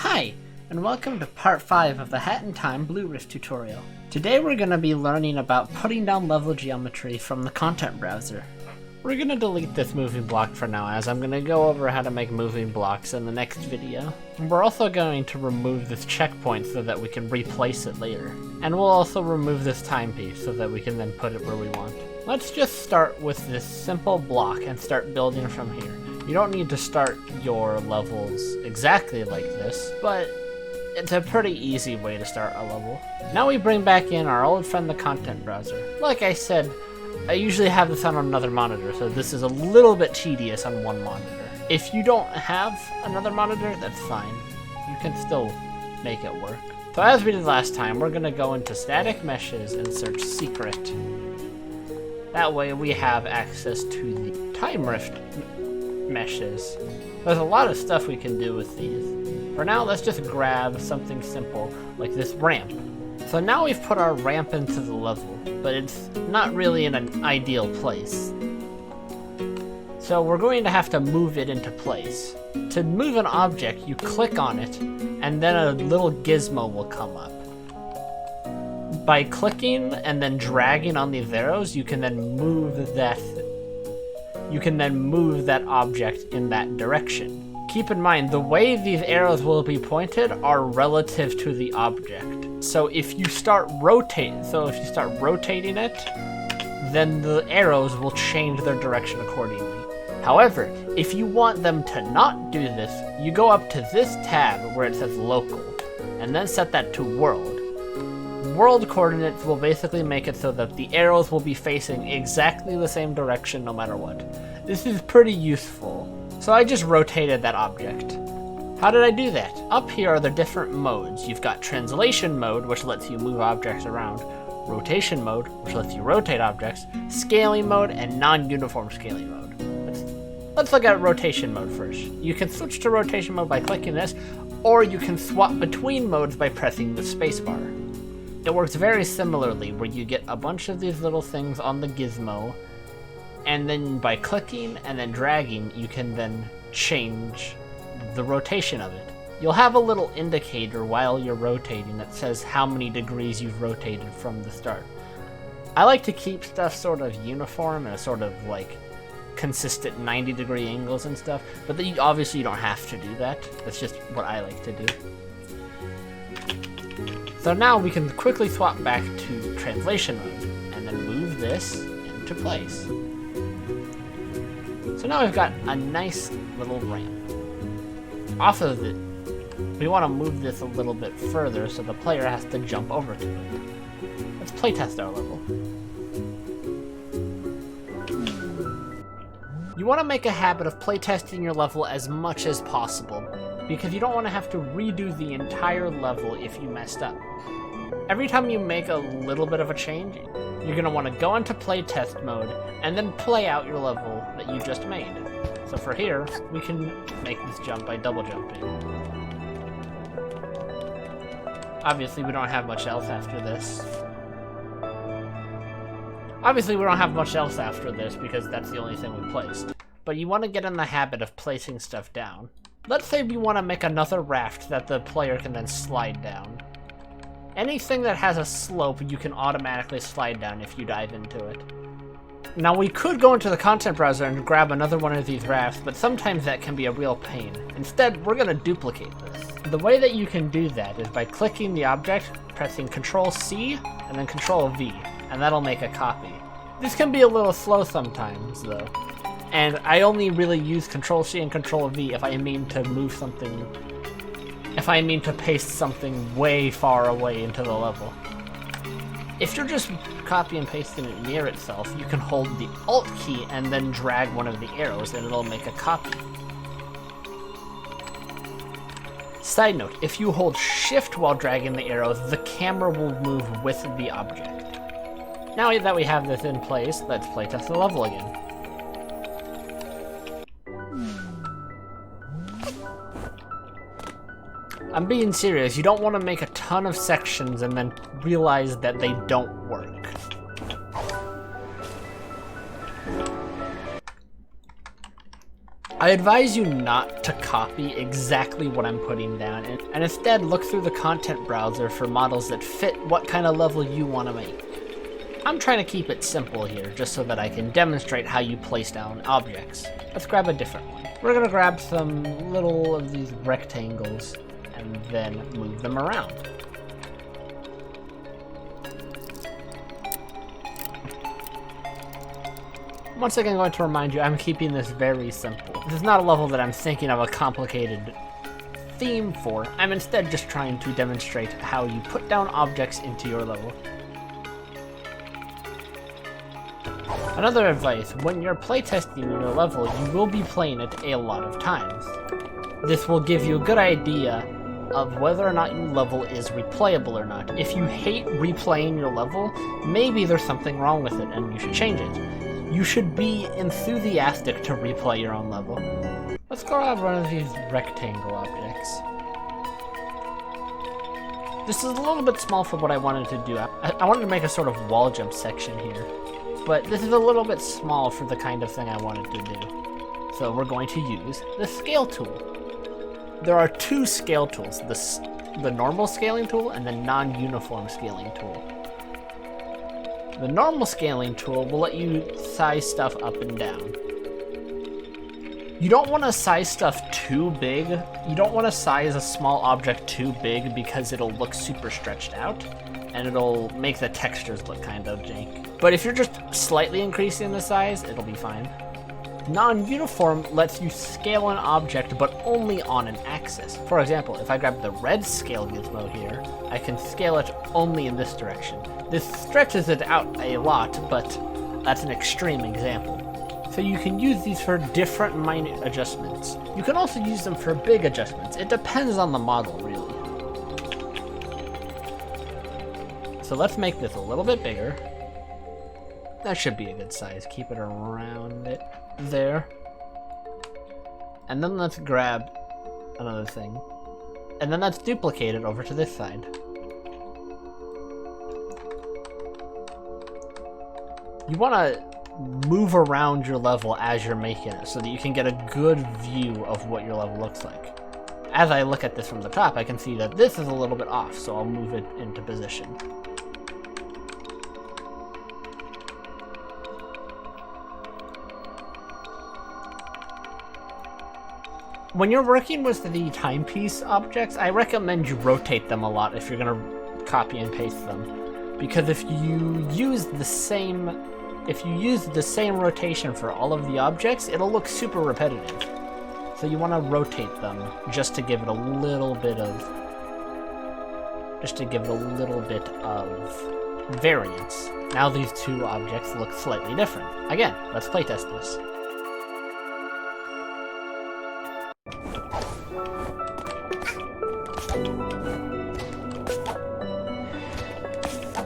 Hi, and welcome to part 5 of the Hat in Time Blue Rift tutorial. Today we're going to be learning about putting down level geometry from the content browser. We're going to delete this moving block for now, as I'm going to go over how to make moving blocks in the next video. And we're also going to remove this checkpoint so that we can replace it later. And we'll also remove this timepiece so that we can then put it where we want. Let's just start with this simple block and start building from here. You don't need to start your levels exactly like this, but it's a pretty easy way to start a level. Now we bring back in our old friend the content browser. Like I said, I usually have this on another monitor, so this is a little bit tedious on one monitor. If you don't have another monitor, that's fine. You can still make it work. So as we did last time, we're going to go into static meshes and search secret. That way we have access to the time rift meshes. There's a lot of stuff we can do with these. For now, let's just grab something simple like this ramp. So now we've put our ramp into the level, but it's not really in an ideal place. So we're going to have to move it into place. To move an object, you click on it, and then a little gizmo will come up. By clicking and then dragging on these arrows, you can then move that object in that direction. Keep in mind, the way these arrows will be pointed are relative to the object. So if you start rotating it, then the arrows will change their direction accordingly. However, if you want them to not do this, you go up to this tab where it says local, and then set that to world. World coordinates will basically make it so that the arrows will be facing exactly the same direction no matter what. This is pretty useful. So I just rotated that object. How did I do that? Up here are the different modes. You've got translation mode, which lets you move objects around, rotation mode, which lets you rotate objects, scaling mode, and non-uniform scaling mode. Let's look at rotation mode first. You can switch to rotation mode by clicking this, or you can swap between modes by pressing the spacebar. It works very similarly, where you get a bunch of these little things on the gizmo, and then by clicking and then dragging, you can then change the rotation of it. You'll have a little indicator while you're rotating that says how many degrees you've rotated from the start. I like to keep stuff sort of uniform and sort of like consistent 90-degree angles and stuff, but obviously you don't have to do that. That's just what I like to do. So now we can quickly swap back to translation mode and then move this into place. So now we've got a nice little ramp. Off of it, we want to move this a little bit further so the player has to jump over to it. Let's playtest our level. You want to make a habit of playtesting your level as much as possible, because you don't want to have to redo the entire level if you messed up. Every time you make a little bit of a change, you're going to want to go into playtest mode and then play out your level that you just made. So for here, we can make this jump by double jumping. Obviously, we don't have much else after this. Because that's the only thing we placed. But you want to get in the habit of placing stuff down. Let's say we want to make another raft that the player can then slide down. Anything that has a slope, you can automatically slide down if you dive into it. Now we could go into the content browser and grab another one of these rafts, but sometimes that can be a real pain. Instead, we're going to duplicate this. The way that you can do that is by clicking the object, pressing Ctrl-C, and then Ctrl-V, and that'll make a copy. This can be a little slow sometimes, though. And I only really use Ctrl-C and Ctrl-V if I mean to move something, if I mean to paste something way far away into the level. If you're just copy and pasting it near itself, you can hold the Alt key and then drag one of the arrows and it'll make a copy. Side note, if you hold Shift while dragging the arrows, the camera will move with the object. Now that we have this in place, let's playtest the level again. I'm being serious, you don't want to make a ton of sections and then realize that they don't work. I advise you not to copy exactly what I'm putting down, and instead look through the content browser for models that fit what kind of level you want to make. I'm trying to keep it simple here, just so that I can demonstrate how you place down objects. Let's grab a different one. We're gonna grab some little of these rectangles, and then move them around. Once again, I'm going to remind you, I'm keeping this very simple. This is not a level that I'm thinking of a complicated theme for. I'm instead just trying to demonstrate how you put down objects into your level. Another advice, when you're playtesting your level, you will be playing it a lot of times. This will give you a good idea of whether or not your level is replayable or not. If you hate replaying your level, maybe there's something wrong with it and you should change it. You should be enthusiastic to replay your own level. Let's grab one of these rectangle objects. This is a little bit small for what I wanted to do. I wanted to make a sort of wall jump section here, but this is a little bit small for the kind of thing I wanted to do. So we're going to use the scale tool. There are two scale tools, the normal scaling tool and the non-uniform scaling tool. The normal scaling tool will let you size stuff up and down. You don't want to size stuff too big. You don't want to size a small object too big because it'll look super stretched out and it'll make the textures look kind of jank. But if you're just slightly increasing the size, it'll be fine. Non-uniform lets you scale an object but only on an axis. For example, if I grab the red scale gizmo here, I can scale it only in this direction. This stretches it out a lot, but that's an extreme example. So you can use these for different minute adjustments. You can also use them for big adjustments. It depends on the model, really. So let's make this a little bit bigger. That should be a good size. Keep it around it there. And then let's grab another thing. And then let's duplicate it over to this side. You want to move around your level as you're making it so that you can get a good view of what your level looks like. As I look at this from the top, I can see that this is a little bit off, so I'll move it into position. When you're working with the timepiece objects, I recommend you rotate them a lot if you're going to copy and paste them. Because if you use the same rotation for all of the objects, it'll look super repetitive. So you want to rotate them just to give it a little bit of variance. Now these two objects look slightly different. Again, let's playtest this.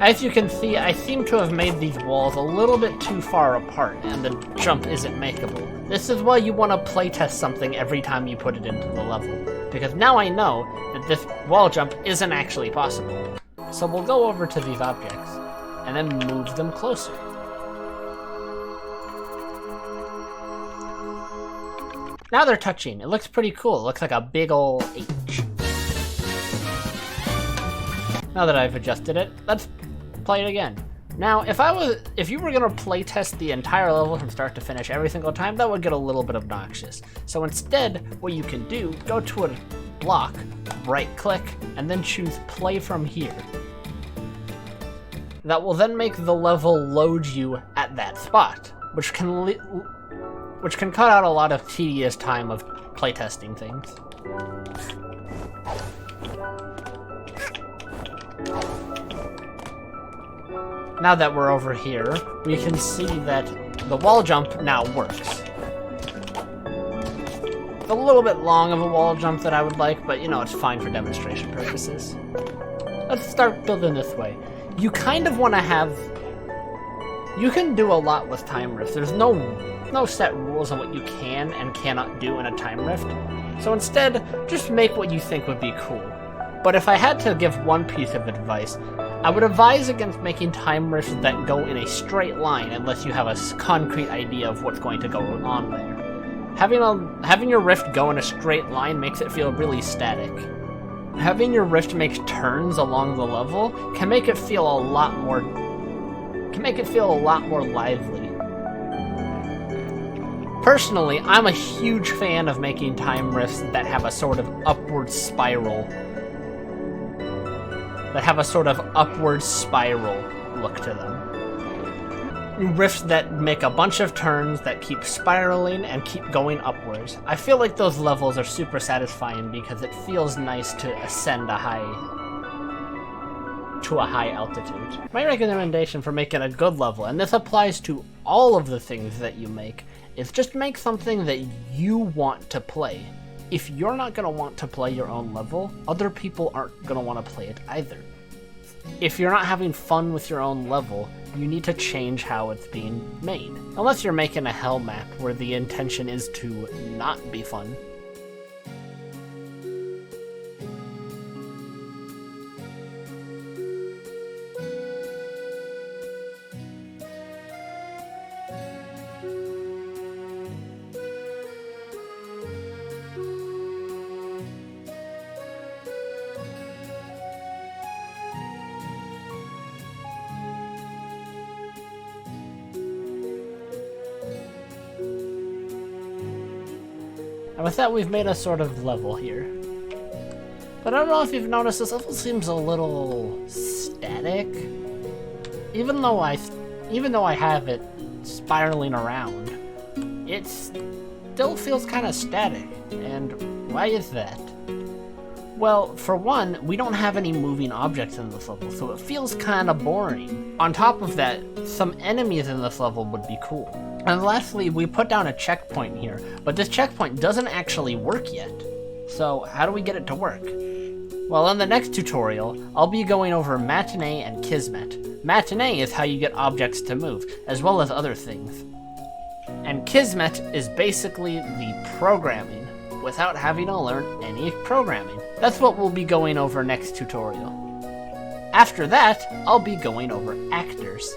As you can see, I seem to have made these walls a little bit too far apart, and the jump isn't makeable. This is why you want to playtest something every time you put it into the level, because now I know that this wall jump isn't actually possible. So we'll go over to these objects, and then move them closer. Now they're touching. It looks pretty cool. It looks like a big ol' H. Now that I've adjusted it, let's play it again. Now, if you were gonna playtest the entire level from start to finish every single time, that would get a little bit obnoxious. So instead, what you can do, go to a block, right-click, and then choose Play from Here. That will then make the level load you at that spot, which can cut out a lot of tedious time of playtesting things. Now that we're over here, we can see that the wall jump now works. It's a little bit long of a wall jump that I would like, but you know, it's fine for demonstration purposes. Let's start building this way. You kind of want to have... You can do a lot with time rifts. There's no set rules on what you can and cannot do in a time rift. So instead, just make what you think would be cool. But if I had to give one piece of advice, I would advise against making time rifts that go in a straight line unless you have a concrete idea of what's going to go on there. Having your rift go in a straight line makes it feel really static. Having your rift make turns along the level can make it feel a lot more lively. Personally, I'm a huge fan of making time rifts that have a sort of upward spiral. Look to them. Rifts that make a bunch of turns that keep spiraling and keep going upwards. I feel like those levels are super satisfying because it feels nice to ascend to a high altitude. My recommendation for making a good level, and this applies to all of the things that you make, is just make something that you want to play. If you're not going to want to play your own level, other people aren't going to want to play it either. If you're not having fun with your own level, you need to change how it's being made. Unless you're making a hell map where the intention is to not be fun. And with that, we've made a sort of level here. But I don't know if you've noticed, this level seems a little static. Even though I have it spiraling around, it still feels kind of static. And why is that? Well, for one, we don't have any moving objects in this level, so it feels kind of boring. On top of that, some enemies in this level would be cool. And lastly, we put down a checkpoint here, but this checkpoint doesn't actually work yet. So how do we get it to work? Well, in the next tutorial, I'll be going over Matinee and Kismet. Matinee is how you get objects to move, as well as other things. And Kismet is basically the programming, without having to learn any programming. That's what we'll be going over next tutorial. After that, I'll be going over actors.